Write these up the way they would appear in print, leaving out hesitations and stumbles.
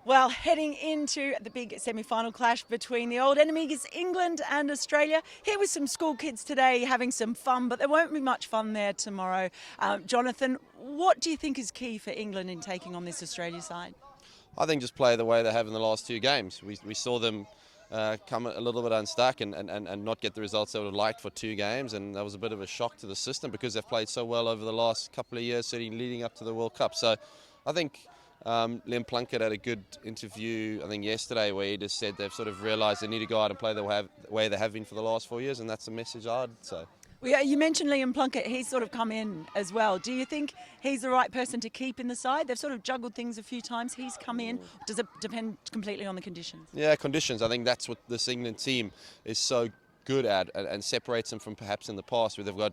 Well, heading into the big semi-final clash between the old enemies England and Australia. Here with some school kids today having some fun, but there won't be much fun there tomorrow. Jonathan, what do you think is key for England in taking on this Australia side? I think just play the way they have in the last two games. We saw them come a little bit unstuck and not get the results they would have liked for two games, and that was a bit of a shock to the system because they've played so well over the last couple of years, certainly leading up to the World Cup. So I think Liam Plunkett had a good interview, I think yesterday, where he just said they've sort of realised they need to go out and play the way they have been for the last 4 years, and that's the message I'd say. Well, yeah, you mentioned Liam Plunkett. He's sort of come in as well. Do you think he's the right person to keep in the side? They've sort of juggled things a few times. He's come in. Does it depend completely on the conditions? Yeah, conditions. I think that's what this England team is so good at and separates them from perhaps in the past where they've got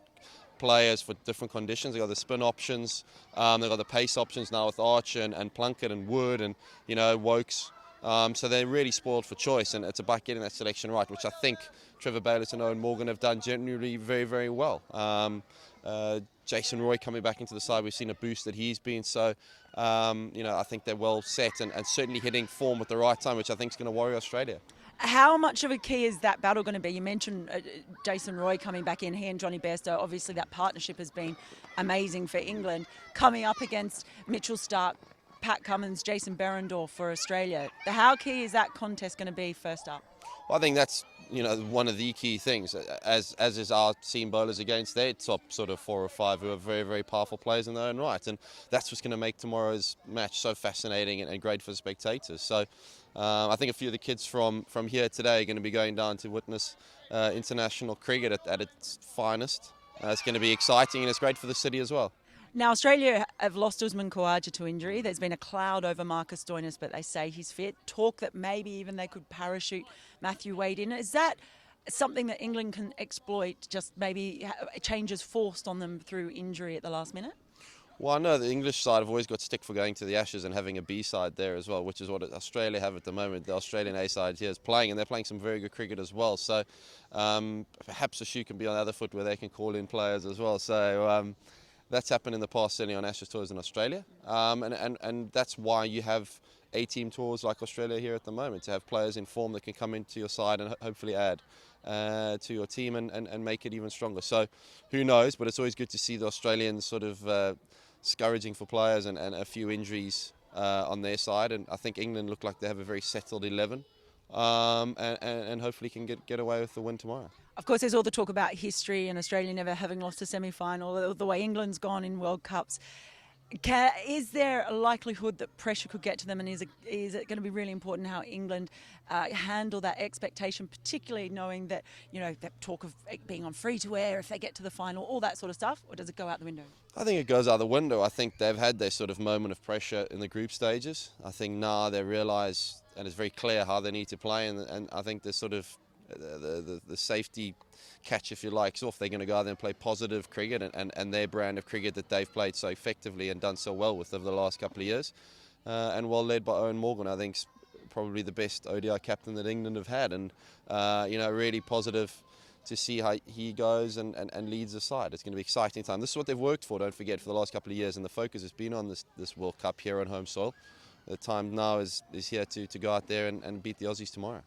players for different conditions. They've got the spin options, they've got the pace options now with Archer and Plunkett and Wood and, Wokes. So they're really spoiled for choice, and it's about getting that selection right, which I think Trevor Bayliss and Owen Morgan have done generally very, very well. Jason Roy coming back into the side, we've seen a boost that he's been. So, I think they're well set and certainly hitting form at the right time, which I think is going to worry Australia. How much of a key is that battle going to be? You mentioned Jason Roy coming back in, he and Johnny Bairstow. Obviously, that partnership has been amazing for England. Coming up against Mitchell Starc, Pat Cummins, Jason Berendorf for Australia. How key is that contest going to be first up? Well, I think that's one of the key things, as is our seam bowlers against their top sort of 4 or 5 who are very, very powerful players in their own right, and that's what's going to make tomorrow's match so fascinating and great for the spectators. So I think a few of the kids from here today are going to be going down to witness international cricket at its finest. It's going to be exciting, and it's great for the city as well. Now, Australia have lost Usman Khawaja to injury. There's been a cloud over Marcus Stoinis, but they say he's fit. Talk that maybe even they could parachute Matthew Wade in. Is that something that England can exploit, just maybe changes forced on them through injury at the last minute? Well, I know the English side have always got stick for going to the Ashes and having a B side there as well, which is what Australia have at the moment. The Australian A side here is playing, and they're playing some very good cricket as well. So perhaps the shoe can be on the other foot where they can call in players as well. So that's happened in the past, certainly on Ashes tours in Australia, and that's why you have A-team tours like Australia here at the moment, to have players in form that can come into your side and hopefully add to your team and make it even stronger. So who knows, but it's always good to see the Australians sort of scourging for players and a few injuries on their side, and I think England look like they have a very settled 11 and hopefully can get away with the win tomorrow. Of course, there's all the talk about history and Australia never having lost a semi-final, the way England's gone in World Cups. Is there a likelihood that pressure could get to them, and is it going to be really important how England handle that expectation, particularly knowing that, that talk of it being on free-to-air if they get to the final, all that sort of stuff, or does it go out the window? I think it goes out the window. I think they've had their sort of moment of pressure in the group stages. I think now they realise, and it's very clear how they need to play, and I think there's sort of the safety catch, if you like, is off. They're going to go out there and play positive cricket and their brand of cricket that they've played so effectively and done so well with over the last couple of years, and well led by Owen Morgan. I think probably the best ODI captain that England have had, and really positive to see how he goes and leads the side. It's going to be an exciting time. This is what they've worked for, don't forget, for the last couple of years, and the focus has been on this World Cup here on home soil. The time now is here to go out there and beat the Aussies tomorrow.